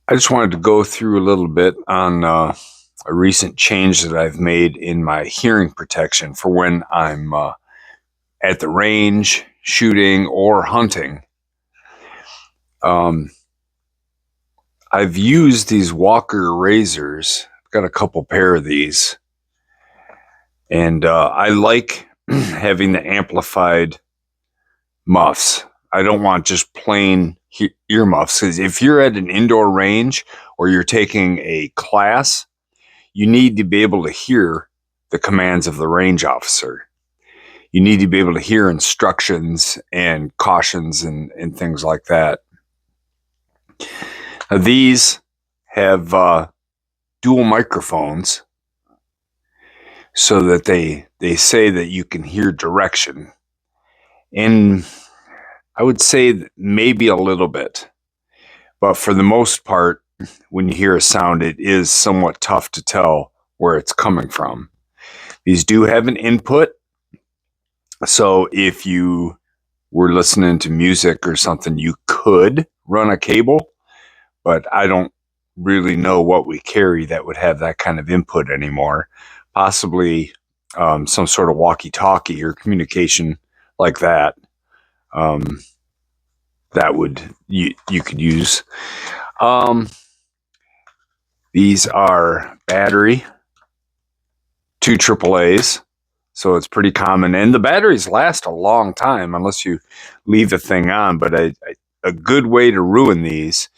I just wanted to go through a little bit on a recent change that I've made in my hearing protection for when I'm at the range, shooting, or hunting. Um, I've used these Walker razors. I've got a couple pair of these, and I like having the amplified muffs. I don't want just plain earmuffs, because if you're at an indoor range or you're taking a class, you need to be able to hear the commands of the range officer. You need to be able to hear instructions and cautions and things like that. Now, these have dual microphones so that they say that you can hear direction. And I would say maybe a little bit, but for the most part, when you hear a sound, it is somewhat tough to tell where it's coming from. These do have an input, so if you were listening to music or something, you could run a cable, but I don't really know what we carry that would have that kind of input anymore. Possibly some sort of walkie-talkie or communication like that. That would you could use. These are battery, 2 AAAs, so it's pretty common. And the batteries last a long time unless you leave the thing on. But a good way to ruin these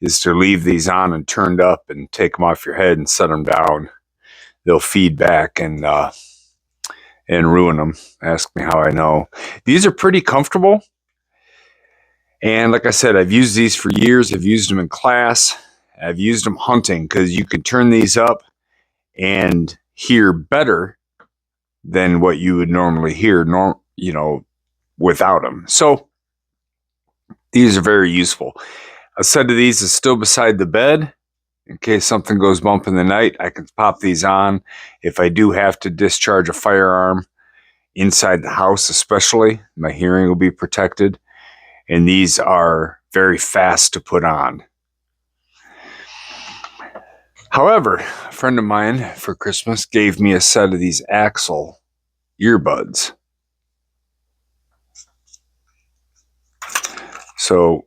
is to leave these on and turned up and take them off your head and set them down. They'll feed back and ruin them. Ask me how I know. These are pretty comfortable. And like I said, I've used these for years. I've used them in class. I've used them hunting because you can turn these up and hear better than what you would normally hear, without them. So these are very useful. A set of these is still beside the bed. In case something goes bump in the night, I can pop these on. If I do have to discharge a firearm inside the house especially, my hearing will be protected. And these are very fast to put on. However, a friend of mine for Christmas gave me a set of these Axel earbuds. So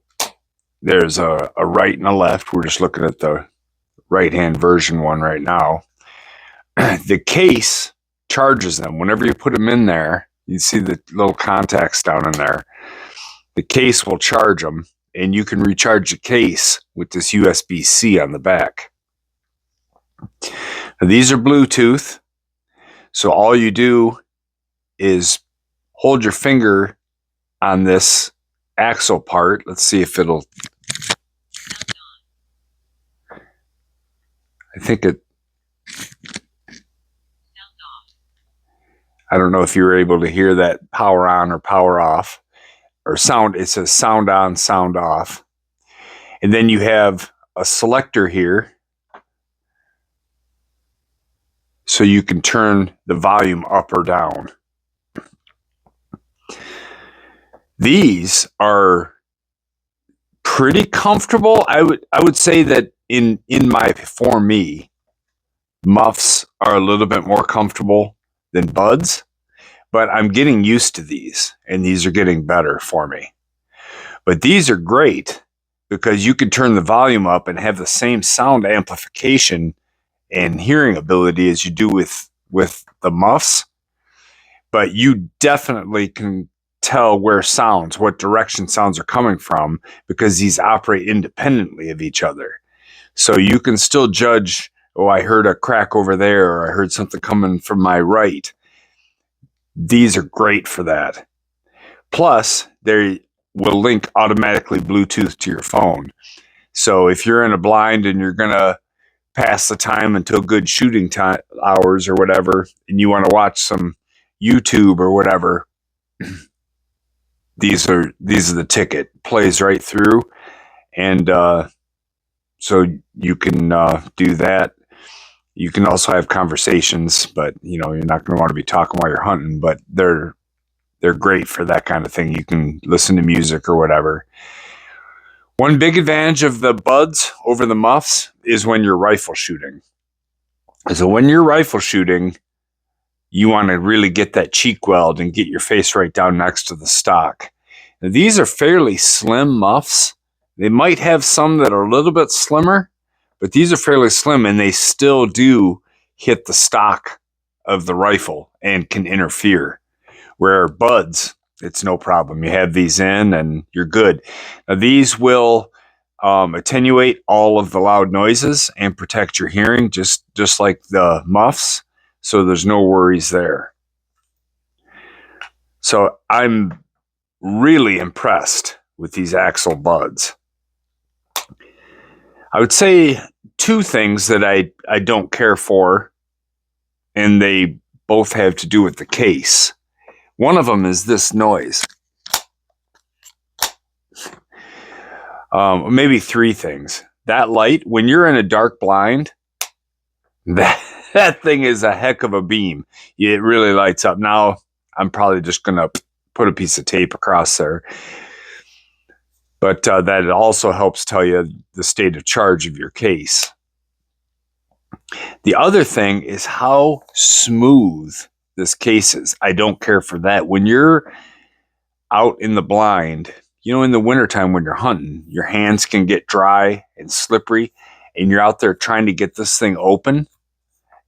there's a right and a left. We're just looking at the right-hand version one right now. The case charges them. Whenever you put them in there, you see the little contacts down in there. The case will charge them, and you can recharge the case with this USB-C on the back. Now, these are Bluetooth, so all you do is hold your finger on this axle part. Let's see if it'll... I don't know if you were able to hear that power on or power off. Or sound, it says sound on, sound off. And then you have a selector here, so you can turn the volume up or down. These are pretty comfortable. I would say that for me, muffs are a little bit more comfortable than buds. But I'm getting used to these, and these are getting better for me. But these are great because you can turn the volume up and have the same sound amplification and hearing ability as you do with the muffs. But you definitely can tell what direction sounds are coming from, because these operate independently of each other. So you can still judge, oh, I heard a crack over there, or I heard something coming from my right. These are great for that. Plus, they will link automatically Bluetooth to your phone. So if you're in a blind and you're going to pass the time until good shooting time hours or whatever, and you want to watch some YouTube or whatever, these are the ticket. Plays right through. And so you can do that. You can also have conversations, but you're not going to want to be talking while you're hunting. But they're great for that kind of thing. You can listen to music or whatever. One big advantage of the buds over the muffs is when you're rifle shooting. So when you're rifle shooting, you want to really get that cheek weld and get your face right down next to the stock. Now, these are fairly slim muffs. They might have some that are a little bit slimmer, but these are fairly slim and they still do hit the stock of the rifle and can interfere. Where buds, it's no problem. You have these in and you're good. Now, these will attenuate all of the loud noises and protect your hearing, just like the muffs. So there's no worries there. So I'm really impressed with these Axel buds. I would say two things that I don't care for, and they both have to do with the case. One of them is this noise. Maybe three things. That light, when you're in a dark blind, that thing is a heck of a beam. It really lights up. Now, I'm probably just going to put a piece of tape across there. But that also helps tell you the state of charge of your case. The other thing is how smooth this case is. I don't care for that. When you're out in the blind, in the wintertime when you're hunting, your hands can get dry and slippery, and you're out there trying to get this thing open.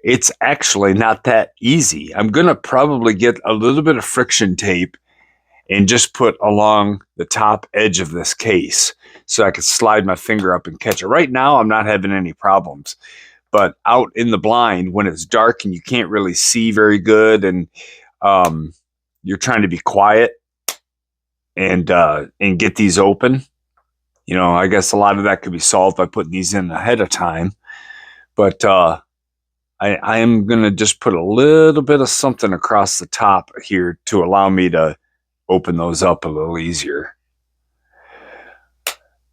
It's actually not that easy. I'm going to probably get a little bit of friction tape and just put along the top edge of this case so I could slide my finger up and catch it. Right now, I'm not having any problems. But out in the blind, when it's dark and you can't really see very good, and you're trying to be quiet and get these open, I guess a lot of that could be solved by putting these in ahead of time. But I am going to just put a little bit of something across the top here to allow me to open those up a little easier.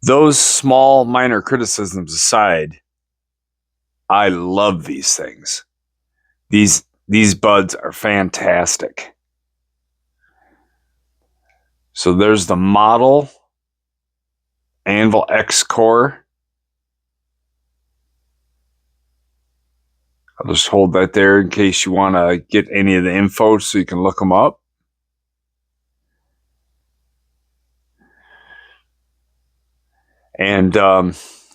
Those small minor criticisms aside, I love these things. These buds are fantastic. So there's the model Anvil X-Core. I'll just hold that there in case you want to get any of the info so you can look them up. And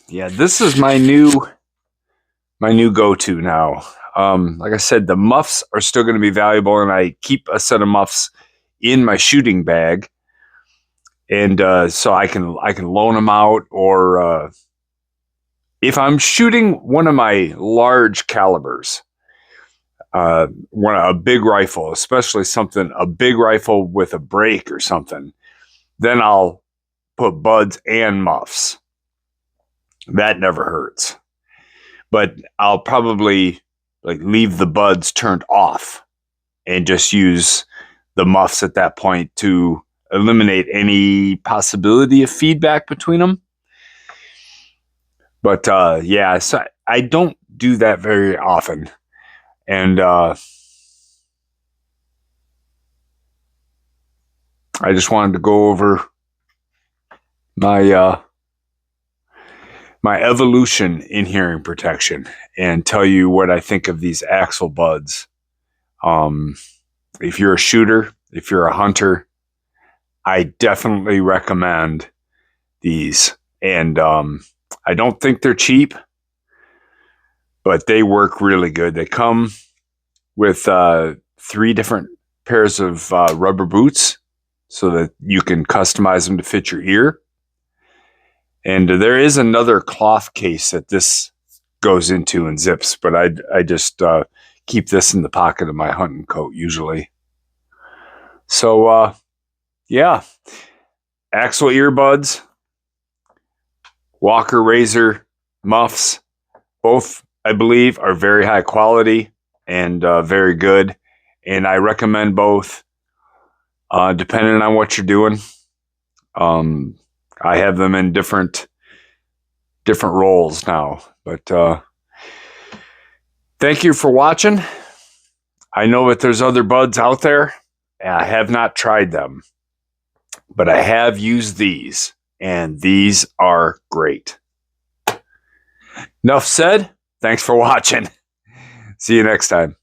this is my new go-to now. Like I said, the muffs are still going to be valuable, and I keep a set of muffs in my shooting bag, and so I can loan them out, or if I'm shooting one of my large calibers, a big rifle, especially a big rifle with a break or something, then I'll put buds and muffs. That never hurts. But I'll probably leave the buds turned off and just use the muffs at that point to eliminate any possibility of feedback between them. But so I don't do that very often. And I just wanted to go over my evolution in hearing protection and tell you what I think of these Axel buds. If you're a shooter, if you're a hunter, I definitely recommend these. And I don't think they're cheap, but they work really good. They come with 3 different pairs of rubber boots so that you can customize them to fit your ear. And there is another cloth case that this goes into and zips, but I just keep this in the pocket of my hunting coat usually. So, Axel earbuds, Walker Razor muffs, both I believe are very high quality and very good. And I recommend both, depending on what you're doing. I have them in different roles now, but thank you for watching. I know that there's other buds out there. I have not tried them, but I have used these, and these are great. Enough said. Thanks for watching. See you next time.